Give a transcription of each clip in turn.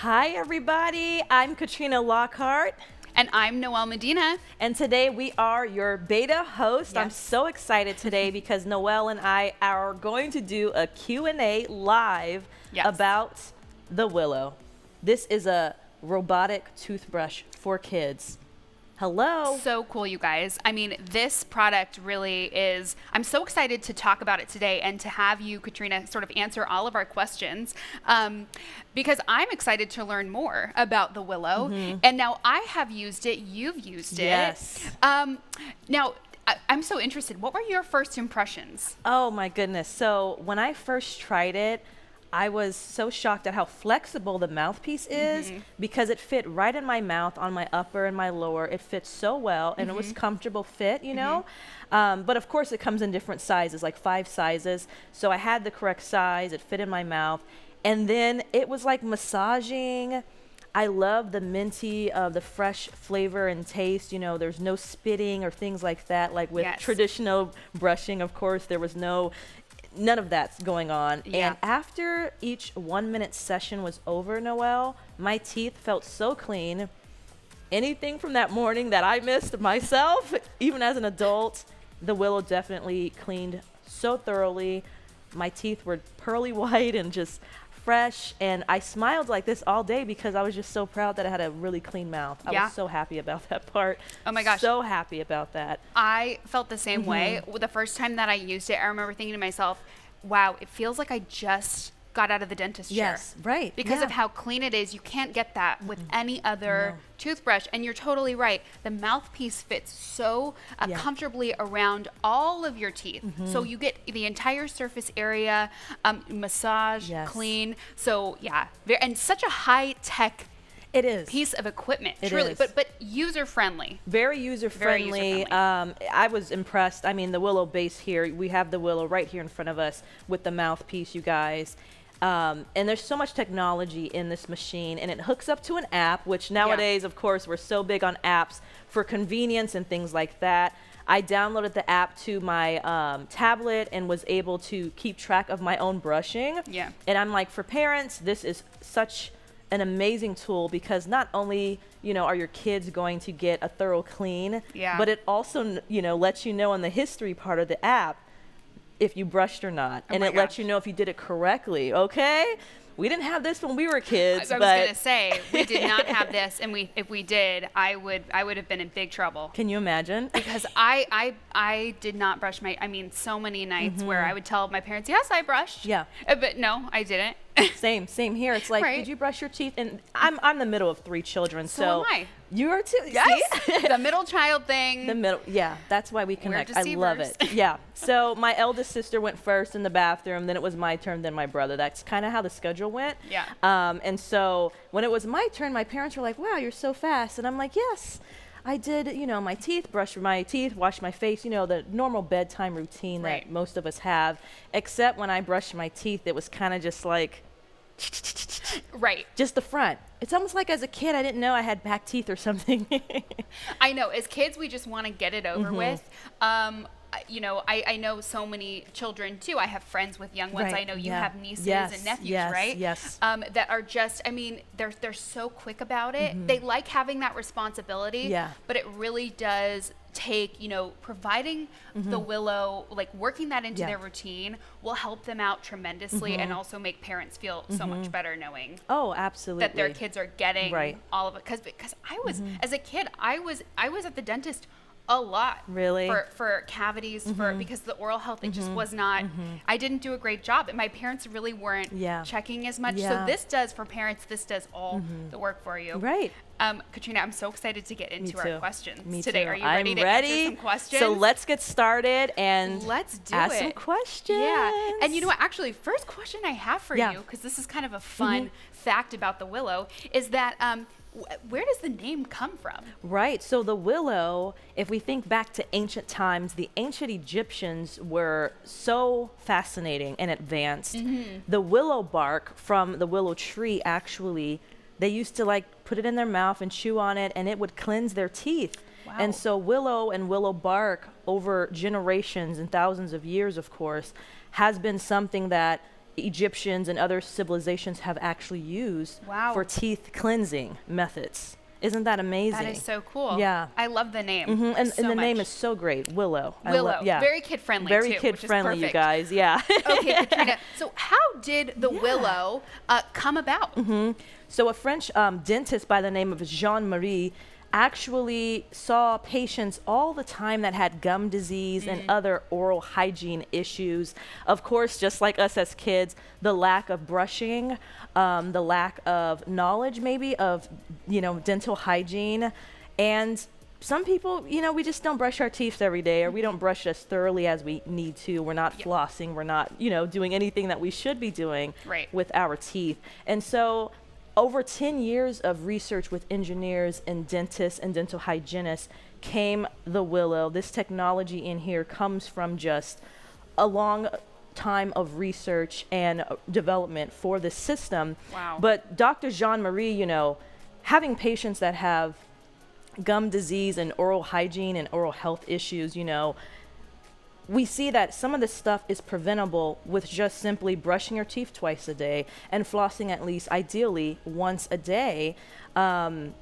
Hi, everybody. I'm Katrina Lockhart. And I'm Noelle Medina. And today we are your beta host. Yes. I'm so excited today because Noelle and I are going to do a Q&A live about the Willow. This is a robotic toothbrush for kids. Hello. So cool, you guys. I mean, this product really is, I'm so excited to talk about it today and to have you, Katrina, sort of answer all of our questions because I'm excited to learn more about the Willow. Mm-hmm. And now I have used it, you've used it. Yes. Now, I'm so interested. What were your first impressions? Oh my goodness. So when I first tried it, I was so shocked at how flexible the mouthpiece is because it fit right in my mouth, on my upper and my lower. It fits so well, and it was comfortable fit, you know? But of course, it comes in different sizes, like 5 sizes. So I had the correct size. It fit in my mouth. And then it was like massaging. I love the minty, the fresh flavor and taste. You know, there's no spitting or things like that. Like with traditional brushing, of course, there was none of that's going on. Yeah. And after each 1 minute session was over, Noelle, my teeth felt so clean. Anything from that morning that I missed myself, even as an adult, the Willow definitely cleaned so thoroughly. My teeth were pearly white and just fresh, and I smiled like this all day because I was just so proud that I had a really clean mouth. I was so happy about that part. Oh my gosh. So happy about that. I felt the same way. The first time that I used it, I remember thinking to myself, wow, it feels like I just got out of the dentist chair. Yes, right. Because of how clean it is. You can't get that with any other toothbrush. And you're totally right. The mouthpiece fits so comfortably around all of your teeth. So you get the entire surface area, massage, clean. So yeah, and such a high-tech piece of equipment, truly, but user friendly. Very user friendly. I was impressed. I mean, the Willow base here, we have the Willow right here in front of us with the mouthpiece, you guys. And there's so much technology in this machine, and it hooks up to an app, which nowadays, of course, we're so big on apps for convenience and things like that. I downloaded the app to my tablet and was able to keep track of my own brushing. Yeah. And I'm like, for parents, this is such an amazing tool because not only, you know, are your kids going to get a thorough clean, but it also, you know, lets you know in the history part of the app if you brushed or not. And it lets you know if you did it correctly, okay? We didn't have this when we were kids. I was going to say, we did not have this, and if we did, I would have been in big trouble. Can you imagine? Because I did not brush my, I mean, so many nights where I would tell my parents, yes, I brushed. Yeah. But no, I didn't. Same here. It's like, did you brush your teeth? And I'm the middle of 3 children, so am I. You are too. Yes. The middle child thing. The middle, that's why we connect. I love it. Yeah. So my eldest sister went first in the bathroom, then it was my turn, then my brother. That's kind of how the schedule went. Yeah. And so when it was my turn, my parents were like, "Wow, you're so fast," and I'm like, "Yes." I did, you know, my teeth, brush my teeth, wash my face, you know, the normal bedtime routine that most of us have, except when I brushed my teeth, it was kind of just like, just the front. It's almost like as a kid, I didn't know I had back teeth or something. I know. As kids, we just want to get it over with. You know, I know so many children too. I have friends with young ones. I know you have nieces and nephews, right? Yes. That are just, I mean, they're so quick about it. They like having that responsibility. But it really does take, you know, providing the Willow, like working that into their routine will help them out tremendously and also make parents feel so much better knowing absolutely that their kids are getting all of it. Because I was, as a kid, I was at the dentist a lot for cavities because the oral health it just was not I didn't do a great job and my parents really weren't checking as much so this does for parents all the work for you. Katrina, I'm so excited to get into our questions today. Are you ready to answer some questions? So let's get started and let's ask some questions. And you know what, actually, first question I have for you, because this is kind of a fun fact about the Willow, is that where does the name come from? Right. So the Willow, if we think back to ancient times, the ancient Egyptians were so fascinating and advanced. The willow bark from the willow tree, actually, they used to like put it in their mouth and chew on it, and it would cleanse their teeth. And so willow and willow bark over generations and thousands of years, of course, has been something that Egyptians and other civilizations have actually used for teeth cleansing methods. Isn't that amazing? That is so cool. Yeah. I love the name. And the name is so great, Willow. Willow. Very kid-friendly, Very too, kid-friendly, which is you guys. Yeah. Okay, Katrina. So how did the Willow come about? So a French dentist by the name of Jean-Marie actually saw patients all the time that had gum disease and other oral hygiene issues. Of course, just like us as kids, the lack of brushing, the lack of knowledge maybe of, dental hygiene. And some people, we just don't brush our teeth every day, or we don't brush as thoroughly as we need to. We're not flossing. We're not, doing anything that we should be doing with our teeth. And so over 10 years of research with engineers and dentists and dental hygienists came the Willow. This technology in here comes from just a long time of research and development for this system. Wow. But Dr. Jean-Marie, having patients that have gum disease and oral hygiene and oral health issues, we see that some of this stuff is preventable with just simply brushing your teeth twice a day and flossing at least ideally once a day. And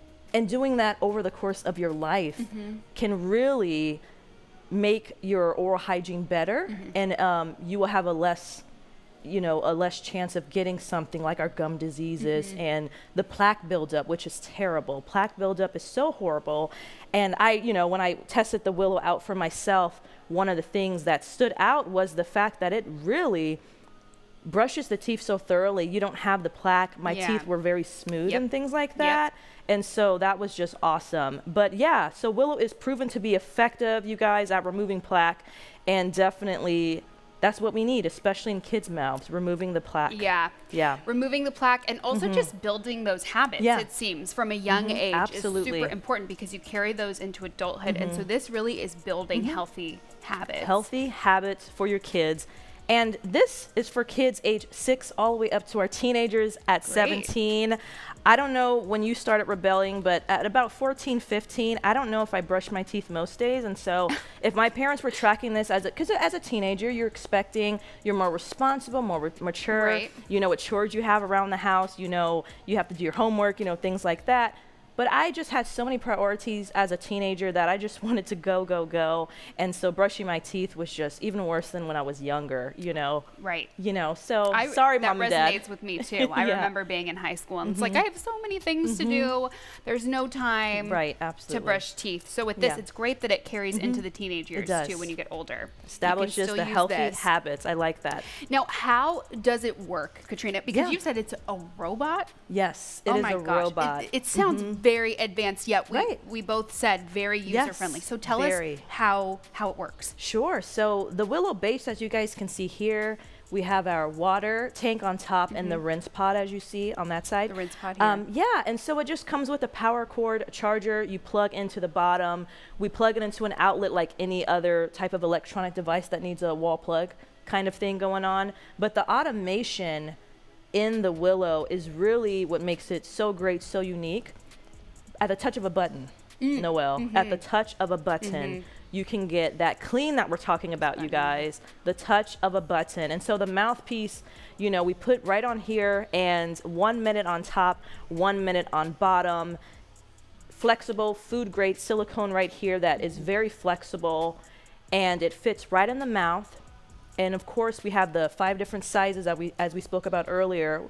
doing that over the course of your life can really make your oral hygiene better, and you will have a less chance of getting something like our gum diseases and the plaque buildup, which is terrible. Plaque buildup is so horrible. And when I tested the Willow out for myself, one of the things that stood out was the fact that it really brushes the teeth so thoroughly. You don't have the plaque. My teeth were very smooth and things like that. And so that was just awesome. But yeah, so Willow is proven to be effective, you guys, at removing plaque, and definitely that's what we need, especially in kids' mouths, removing the plaque. Yeah. Removing the plaque, and also just building those habits, it seems, from a young age is super important, because you carry those into adulthood. And so this really is building healthy habits. Healthy habits for your kids. And this is for kids age 6 all the way up to our teenagers at 17. I don't know when you started rebelling, but at about 14, 15, I don't know if I brushed my teeth most days. And so if my parents were tracking this because as a teenager, you're more responsible, more mature. You know what chores you have around the house. You have to do your homework, things like that. But I just had so many priorities as a teenager that I just wanted to go. And so brushing my teeth was just even worse than when I was younger, Right. So sorry, Mom and Dad. That resonates with me too. I remember being in high school and it's like, I have so many things to do. There's no time to brush teeth. So with this, it's great that it carries into the teenage years too when you get older. Establishes the healthy habits. I like that. Now, how does it work, Katrina? Because you said it's a robot? Yes, it is a robot. It sounds very advanced, yet we both said very user-friendly. So tell us how it works. Sure. So the Willow base, as you guys can see here, we have our water tank on top and the rinse pod, as you see on that side. The rinse pod here. And so it just comes with a power cord charger you plug into the bottom. We plug it into an outlet like any other type of electronic device that needs a wall plug kind of thing going on. But the automation in the Willow is really what makes it so great, so unique. At the touch of a button, Noelle, at the touch of a button, you can get that clean that we're talking about, you guys, the touch of a button. And so the mouthpiece, we put right on here, and 1 minute on top, 1 minute on bottom. Flexible, food grade silicone right here that is very flexible, and it fits right in the mouth. And of course, we have the 5 different sizes as we spoke about earlier.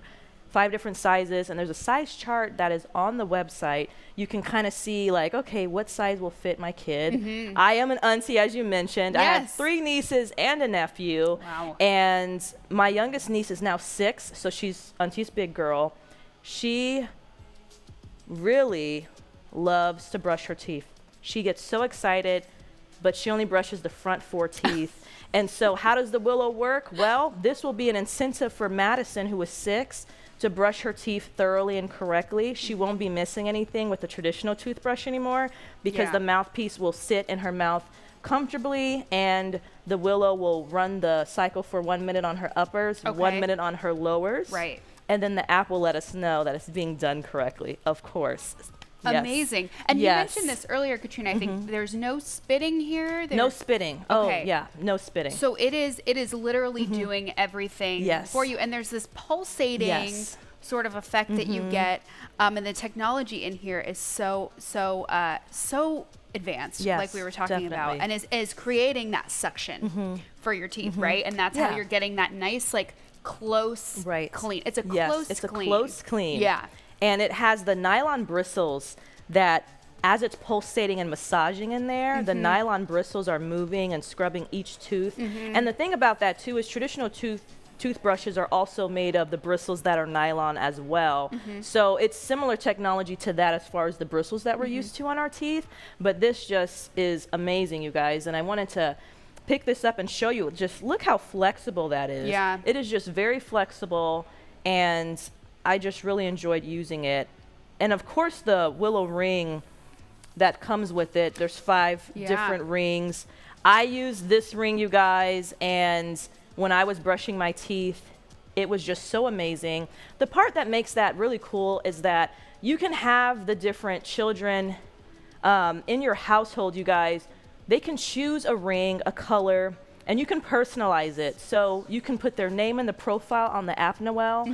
5 different sizes, and there's a size chart that is on the website. You can kind of see like, okay, what size will fit my kid. I am an auntie, as you mentioned. I have 3 nieces and a nephew. Wow. And my youngest niece is now 6, so she's auntie's big girl. She really loves to brush her teeth. She gets so excited, but she only brushes the front 4 teeth. And so how does the Willow work? Well, this will be an incentive for Madison, who is 6, to brush her teeth thoroughly and correctly. She won't be missing anything with the traditional toothbrush anymore, because the mouthpiece will sit in her mouth comfortably, and the Willow will run the cycle for 1 minute on her uppers, 1 minute on her lowers. Right. And then the app will let us know that it's being done correctly, of course. Amazing. And you mentioned this earlier, Katrina. I think there's no spitting here. No spitting. Okay. Oh, yeah. No spitting. So it is literally doing everything for you. And there's this pulsating sort of effect that you get. And the technology in here is so advanced, like we were talking about, and is creating that suction for your teeth, right? And that's how you're getting that nice, like, close clean. It's a close clean. Yeah. And it has the nylon bristles that, as it's pulsating and massaging in there, the nylon bristles are moving and scrubbing each tooth. And the thing about that too is traditional toothbrushes are also made of the bristles that are nylon as well. So it's similar technology to that as far as the bristles that we're used to on our teeth. But this just is amazing, you guys. And I wanted to pick this up and show you. Just look how flexible that is. Yeah. It is just very flexible, and I just really enjoyed using it. And of course the Willow ring that comes with it, there's 5 different rings. I use this ring, you guys, and when I was brushing my teeth, it was just so amazing. The part that makes that really cool is that you can have the different children in your household, you guys. They can choose a ring, a color, and you can personalize it. So you can put their name in the profile on the app, Noelle,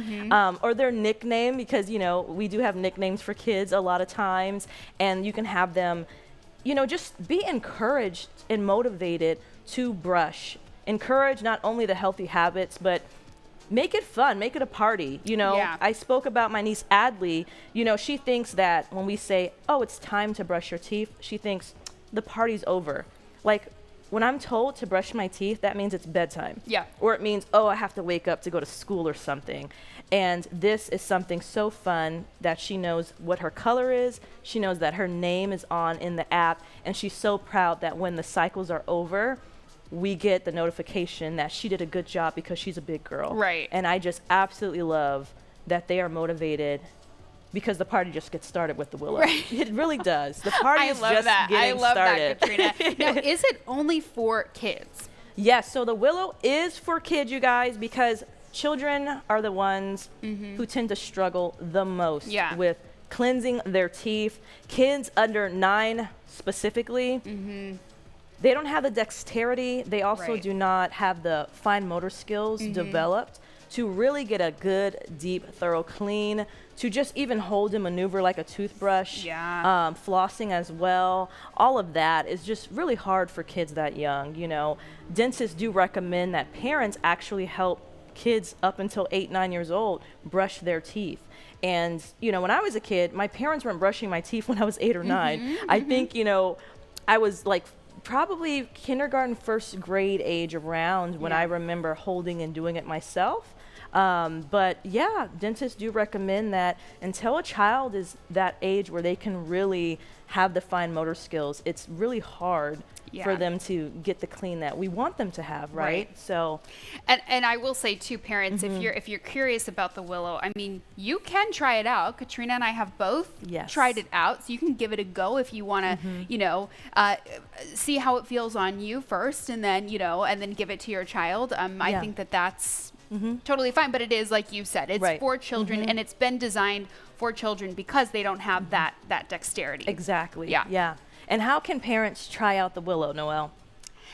or their nickname, because, you know, we do have nicknames for kids a lot of times. And you can have them, you know, just be encouraged and motivated to brush. Encourage not only the healthy habits, but make it fun, make it a party. You know, I spoke about my niece Adley. You know, she thinks that when we say, oh, it's time to brush your teeth, she thinks the party's over. Like, when I'm told to brush my teeth, that means it's bedtime. Yeah. Or it means, oh, I have to wake up to go to school or something. And this is something so fun that she knows what her color is. She knows that her name is on in the app. And she's so proud that when the cycles are over, we get the notification that she did a good job because she's a big girl. Right. And I just absolutely love that they are motivated, because the party just gets started with the Willow. Right. It really does. The party is just getting started. That, Katrina. Now, is it only for kids? Yes. So the Willow is for kids, you guys, because children are the ones who tend to struggle the most with cleansing their teeth. Kids under 9 specifically, they don't have the dexterity. They also do not have the fine motor skills developed to really get a good, deep, thorough clean, to just even hold and maneuver like a toothbrush, flossing as well. All of that is just really hard for kids that young. You know, dentists do recommend that parents actually help kids up until 8, 9 years old brush their teeth. And, you know, when I was a kid, my parents weren't brushing my teeth when I was 8 or 9. I think, you know, I was like probably kindergarten, 1st grade age around when I remember holding and doing it myself. But yeah, dentists do recommend that until a child is that age where they can really have the fine motor skills, it's really hard for them to get the clean that we want them to have, right? So, and I will say too, parents, if you're curious about the Willow, I mean, you can try it out. Katrina and I have both tried it out, so you can give it a go if you want to, you know, see how it feels on you first, and then, you know, and then give it to your child. I think that's totally fine, but it is, like you said, it's for children, and it's been designed for children because they don't have that dexterity. Exactly. Yeah. And how can parents try out the Willow, Noelle?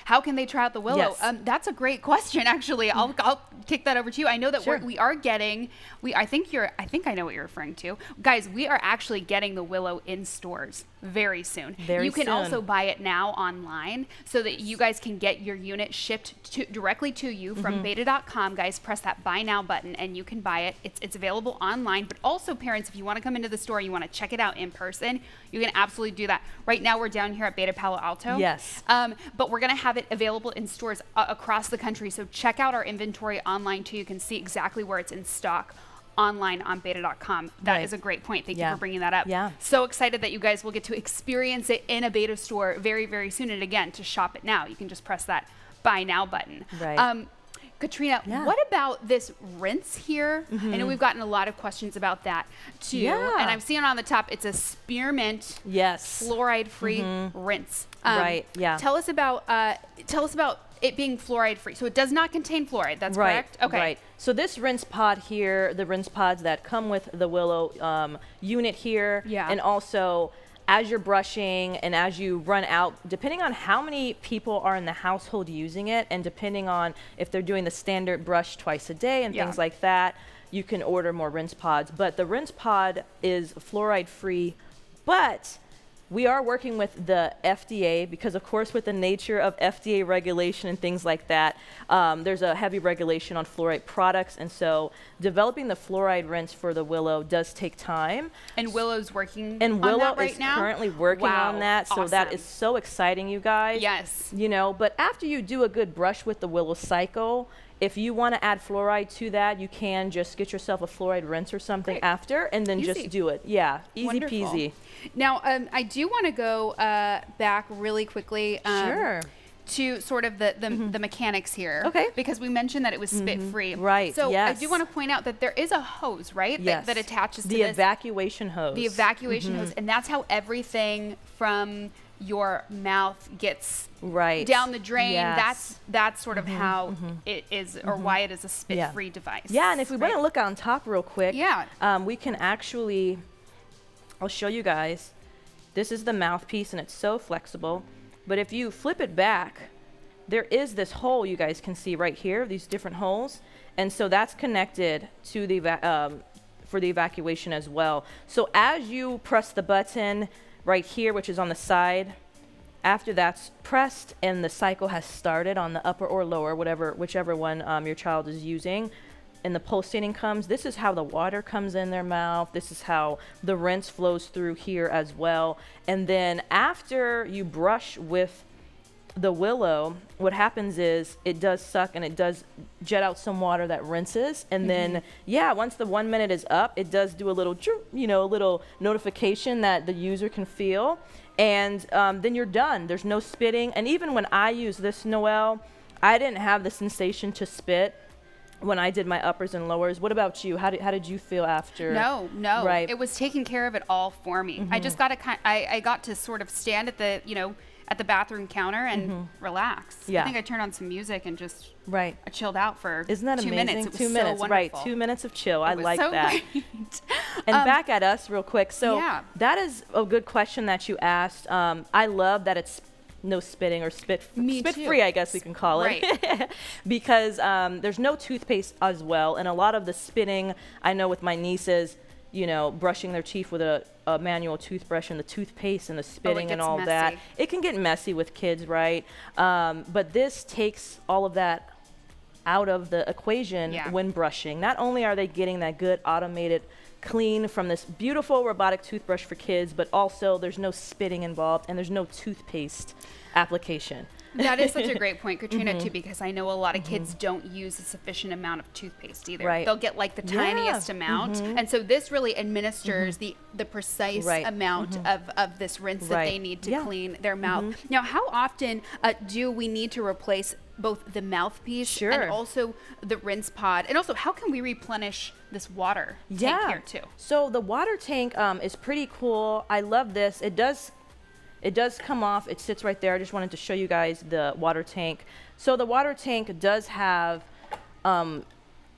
How can they try out the Willow? Yes. That's a great question, actually. I'll kick that over to you. I know that we are getting, I think I know what you're referring to. Guys, we are actually getting the Willow in stores very soon. You can also buy it now online so that you guys can get your unit shipped directly to you from beta.com. Guys, press that buy now button and you can buy it. It's available online, but also parents, if you want to come into the store and you want to check it out in person, you can absolutely do that. Right now we're down here at Beta Palo Alto. Yes. But we're going to have it available in stores across the country. So check out our inventory online too. You can see exactly where it's in stock online on beta.com. That is a great point. Thank you for bringing that up. Yeah. So excited that you guys will get to experience it in a Beta store very, very soon. And again, to shop it now, you can just press that buy now button. Right. Katrina, what about this rinse here? I know we've gotten a lot of questions about that too. Yeah. And I'm seeing on the top, it's a spearmint fluoride-free rinse. Right. Yeah. Tell us about it being fluoride free. So it does not contain fluoride. That's correct? Okay. Right. So this rinse pod here, the rinse pods that come with the Willow unit here, and also as you're brushing and as you run out, depending on how many people are in the household using it, and depending on if they're doing the standard brush twice a day and things like that, you can order more rinse pods. But the rinse pod is fluoride free, but we are working with the FDA because, of course, with the nature of FDA regulation and things like that, there's a heavy regulation on fluoride products. And so developing the fluoride rinse for the Willow does take time. And Willow's working on that right now? Currently working on that. So that is so exciting, you guys. Yes. You know, but after you do a good brush with the Willow cycle, if you want to add fluoride to that, you can just get yourself a fluoride rinse or something after, and then just do it. Yeah, easy peasy. Now, I do want to go back really quickly to sort of the mechanics here. Okay. Because we mentioned that it was spit-free. Right, So I do want to point out that there is a hose, right? Yes. That attaches to the evacuation hose. The evacuation hose. And that's how everything from your mouth gets down the drain. That's sort of how it is, or why it is a spit-free device. Yeah, and if we want to look on top real quick, we can actually, I'll show you guys. This is the mouthpiece, and it's so flexible. But if you flip it back, there is this hole you guys can see right here, these different holes. And so that's connected to the for the evacuation as well. So as you press the button right here, which is on the side, after that's pressed and the cycle has started on the upper or lower, whichever one your child is using, and the pulsating comes, this is how the water comes in their mouth. This is how the rinse flows through here as well. And then after you brush with the Willow, what happens is it does suck and it does jet out some water that rinses. And then, once the 1 minute is up, it does do a little, a little notification that the user can feel. And then you're done. There's no spitting. And even when I use this, Noelle, I didn't have the sensation to spit when I did my uppers and lowers. What about you? How did you feel after? No. Right. It was taking care of it all for me. I just I got to sort of stand at the, at the bathroom counter and relax. Yeah. I think I turned on some music and just I chilled out for Isn't that 2 amazing? minutes. It was 2 minutes, so right. wonderful. 2 minutes of chill. I like so that. Great. And back at us real quick. So that is a good question that you asked. I love that it's no spitting or spit free, I guess we can call it. Right. Because there's no toothpaste as well. And a lot of the spitting, I know with my nieces, brushing their teeth with a manual toothbrush and the toothpaste and the spitting and all that. It can get messy with kids, right? But this takes all of that out of the equation when brushing. Not only are they getting that good automated clean from this beautiful robotic toothbrush for kids, but also there's no spitting involved and there's no toothpaste application. That is such a great point, Katrina, too, because I know a lot of kids don't use a sufficient amount of toothpaste either. Right. They'll get like the tiniest amount. And so this really administers the precise amount of this rinse that they need to clean their mouth. Now, how often do we need to replace both the mouthpiece and also the rinse pod? And also, how can we replenish this water tank here, too? So the water tank is pretty cool. I love this. It does come off. It sits right there. I just wanted to show you guys the water tank. So the water tank does have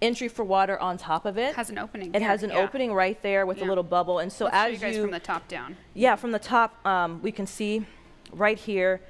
entry for water on top of it. It has an opening. It has an opening right there with a little bubble. And so Let's show you guys from the top down. Yeah, from the top, we can see right here.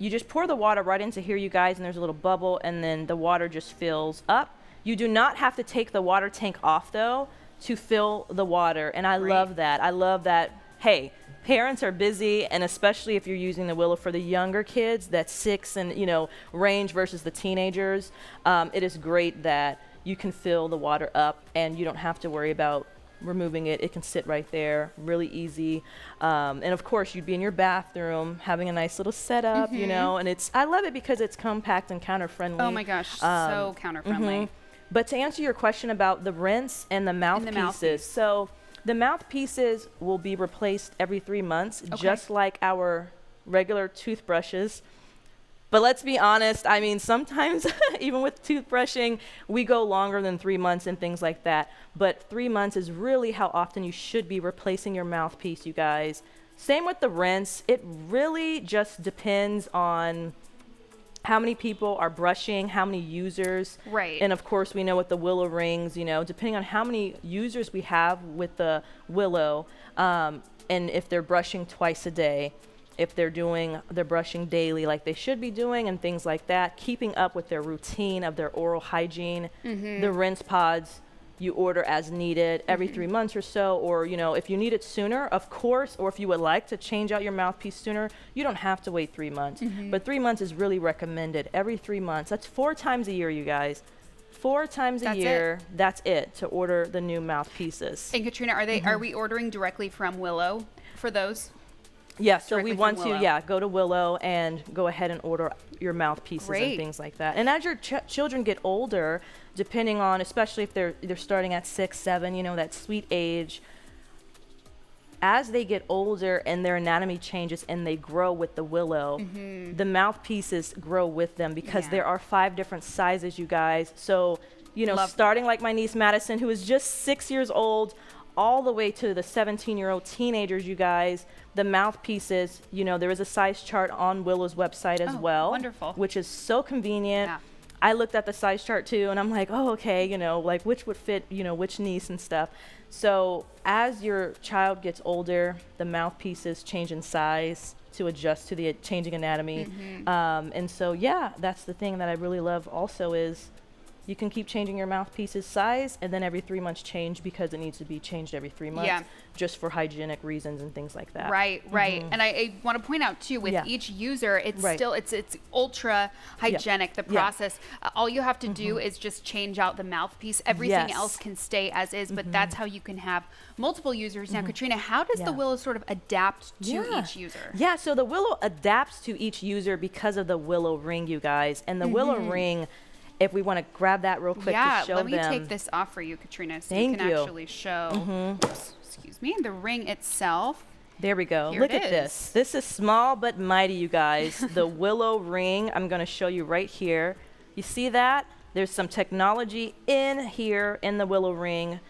You just pour the water right into here, you guys, and there's a little bubble, and then the water just fills up. You do not have to take the water tank off, though, to fill the water, and I love that. I love that, hey, parents are busy, and especially if you're using the Willow for the younger kids, that 6 and, range versus the teenagers, it is great that you can fill the water up, and you don't have to worry about removing it. It can sit right there, really easy. And of course, you'd be in your bathroom having a nice little setup, and I love it because it's compact and counter friendly. Oh my gosh, so counter friendly. But to answer your question about the rinse and the mouthpieces, so the mouthpieces will be replaced every 3 months, just like our regular toothbrushes. But let's be honest, I mean, sometimes even with toothbrushing, we go longer than 3 months and things like that. But 3 months is really how often you should be replacing your mouthpiece, you guys. Same with the rinse. It really just depends on how many people are brushing, how many users. Right. And of course, we know with the Willow rings, you know, depending on how many users we have with the Willow, and if they're brushing twice a day, if they're brushing daily like they should be doing and things like that, keeping up with their routine of their oral hygiene, the rinse pods, you order as needed every 3 months or so, or, you know, if you need it sooner, of course, or if you would like to change out your mouthpiece sooner, you don't have to wait 3 months. But 3 months is really recommended. Every 3 months. That's 4 times a year, you guys. 4 times a year. That's it to order the new mouthpieces. And Katrina, are we ordering directly from Willow for those? Yeah, so we want to, go to Willow and go ahead and order your mouthpieces and things like that. And as your children get older, depending on, especially if they're starting at 6, 7, you know, that sweet age, as they get older and their anatomy changes and they grow with the Willow, the mouthpieces grow with them because there are 5 different sizes, you guys. So, you know, starting like my niece Madison, who is just 6 years old, all the way to the 17-year-old teenagers, you guys, the mouthpieces, you know, there is a size chart on Willow's website as well. Wonderful. Which is so convenient. Yeah. I looked at the size chart too, and I'm like, oh, okay, you know, like which would fit, you know, which niece and stuff. So as your child gets older, the mouthpieces change in size to adjust to the changing anatomy. And so, yeah, that's the thing that I really love also is you can keep changing your mouthpiece's size and then every 3 months change because it needs to be changed every 3 months just for hygienic reasons and things like that. Right. And I want to point out too, with each user, it's still, it's ultra hygienic, the process. All you have to do is just change out the mouthpiece. Everything else can stay as is, but that's how you can have multiple users. Now, Katrina, how does the Willow sort of adapt to each user? Yeah, so the Willow adapts to each user because of the Willow ring, you guys. And the Willow ring, if we want to grab that real quick to show them. Yeah, let me take this off for you, Katrina, so you can actually show, excuse me, the ring itself. There we go. Look at this. This is small but mighty, you guys. The Willow ring, I'm going to show you right here. You see that? There's some technology in here in the Willow ring.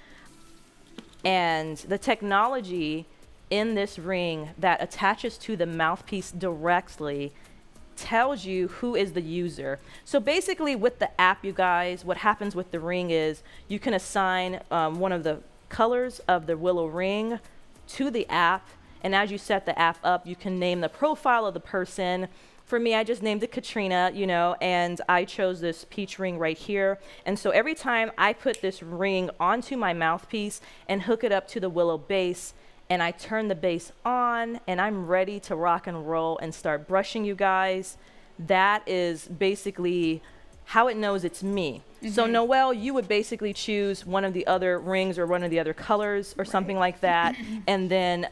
And the technology in this ring that attaches to the mouthpiece directly tells you who is the user. So basically with the app, you guys, what happens with the ring is you can assign one of the colors of the Willow ring to the app. And as you set the app up, you can name the profile of the person. For me, I just named it Katrina, you know, and I chose this peach ring right here. And so every time I put this ring onto my mouthpiece and hook it up to the Willow base, and I turn the base on and I'm ready to rock and roll and start brushing, you guys, that is basically how it knows it's me. So Noelle, you would basically choose one of the other rings or one of the other colors or something like that. And then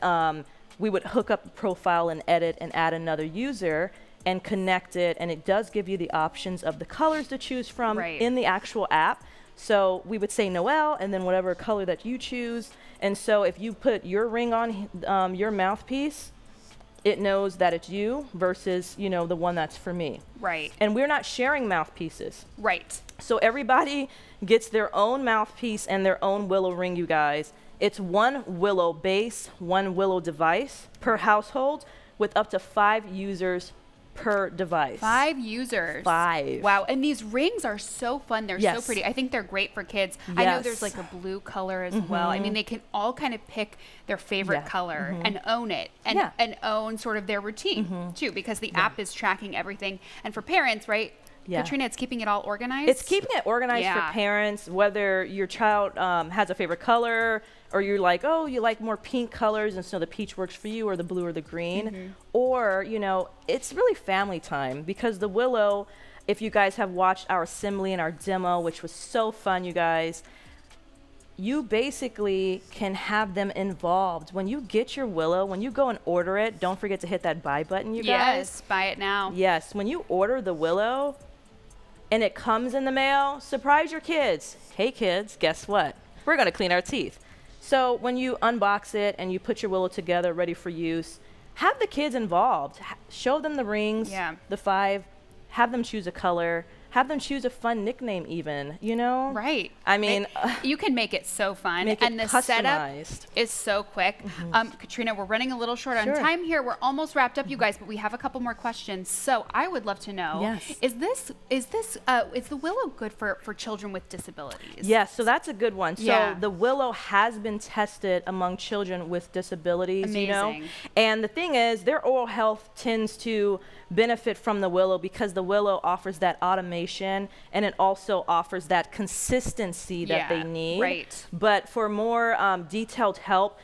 we would hook up the profile and edit and add another user and connect it. And it does give you the options of the colors to choose from in the actual app. So we would say Noelle and then whatever color that you choose. And so if you put your ring on your mouthpiece, it knows that it's you versus, you know, the one that's for me. Right. And we're not sharing mouthpieces. Right. So everybody gets their own mouthpiece and their own Willow ring, you guys. It's one Willow base, one Willow device per household with up to 5 users per device. 5 users. 5. Wow. And these rings are so fun. They're so pretty. I think they're great for kids. I know there's like a blue color as well. I mean, they can all kind of pick their favorite color and own it and own sort of their routine too, because the app is tracking everything. And for parents, right? Katrina, it's keeping it all organized. It's keeping it organized for parents, whether your child has a favorite color or you're like, oh, you like more pink colors and so the peach works for you or the blue or the green. Or, you know, it's really family time because the Willow, if you guys have watched our assembly and our demo, which was so fun, you guys, you basically can have them involved. When you get your Willow, when you go and order it, don't forget to hit that buy button, you guys. Yes, buy it now. Yes, when you order the Willow and it comes in the mail, surprise your kids. Hey kids, guess what? We're gonna clean our teeth. So when you unbox it and you put your Willow together ready for use, have the kids involved. Show them the rings, the 5, have them choose a color, have them choose a fun nickname even, you know? Right. I mean, you can make it so fun. And the setup is so quick. Katrina, we're running a little short on time here. We're almost wrapped up, you guys, but we have a couple more questions. So I would love to know, is the Willow good for children with disabilities? Yes, so that's a good one. So the Willow has been tested among children with disabilities, you know? And the thing is, their oral health tends to benefit from the Willow because the Willow offers that automation, and it also offers that consistency that they need. Right. But for more detailed help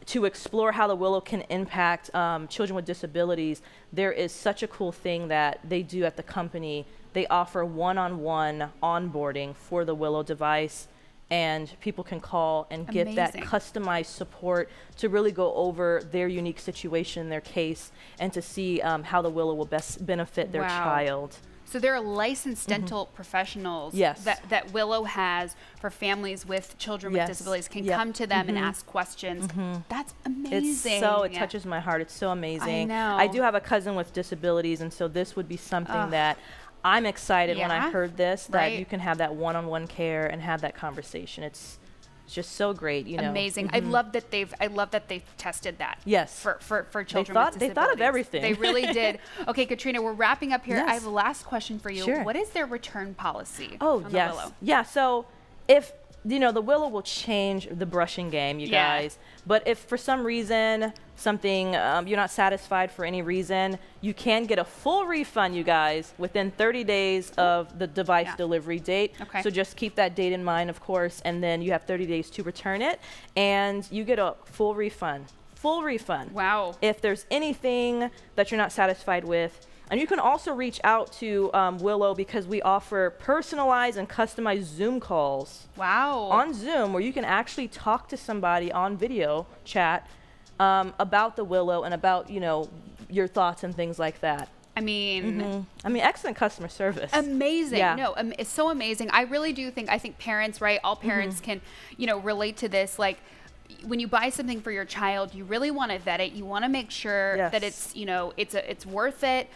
to explore how the Willow can impact children with disabilities, there is such a cool thing that they do at the company. They offer one-on-one onboarding for the Willow device, and people can call and get that customized support to really go over their unique situation, their case, and to see how the Willow will best benefit their child. So there are licensed dental professionals that Willow has for families with children with disabilities, can come to them and ask questions. That's amazing. It touches my heart. It's so amazing. I know. I do have a cousin with disabilities, and so this would be something that I'm excited when I heard this, that you can have that one-on-one care and have that conversation. It's just so great, you know. Amazing. I love that they've tested that. Yes. For children with disabilities. They thought of everything. They really did. Okay, Katrina, we're wrapping up here. Yes. I have a last question for you. Sure. What is their return policy? Oh, on yes. the Willow? Yeah, so if the Willow will change the brushing game, you guys. But if for some reason something you're not satisfied for any reason, you can get a full refund, you guys, within 30 days of the device delivery date. Okay. So just keep that date in mind, of course, and then you have 30 days to return it, and you get a full refund. Full refund. Wow. If there's anything that you're not satisfied with. And you can also reach out to Willow because we offer personalized and customized Zoom calls. Wow. On Zoom, where you can actually talk to somebody on video chat about the Willow and about, your thoughts and things like that. I mean, excellent customer service. Amazing. Yeah. No, it's so amazing. I really do think, parents, right? All parents can, relate to this. Like, when you buy something for your child, you really want to vet it. You want to make sure that it's, it's worth it.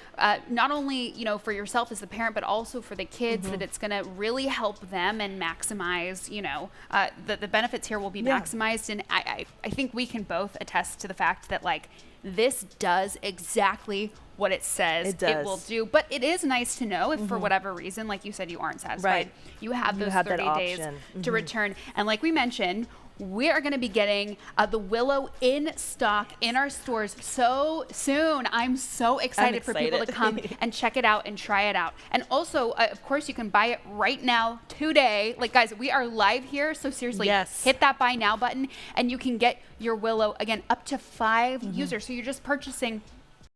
Not only, for yourself as the parent, but also for the kids, that it's going to really help them and maximize, the benefits here will be maximized. And I think we can both attest to the fact that, like, this does exactly what it says it will do. But it is nice to know if for whatever reason, like you said, you aren't satisfied, you have those 30 days to return. And like we mentioned, we are going to be getting the Willow in stock in our stores so soon. I'm so excited for people to come and check it out and try it out. And also, of course, you can buy it right now, today. Like, guys, we are live here, so seriously, hit that buy now button, and you can get your Willow, again, up to 5 users. So you're just purchasing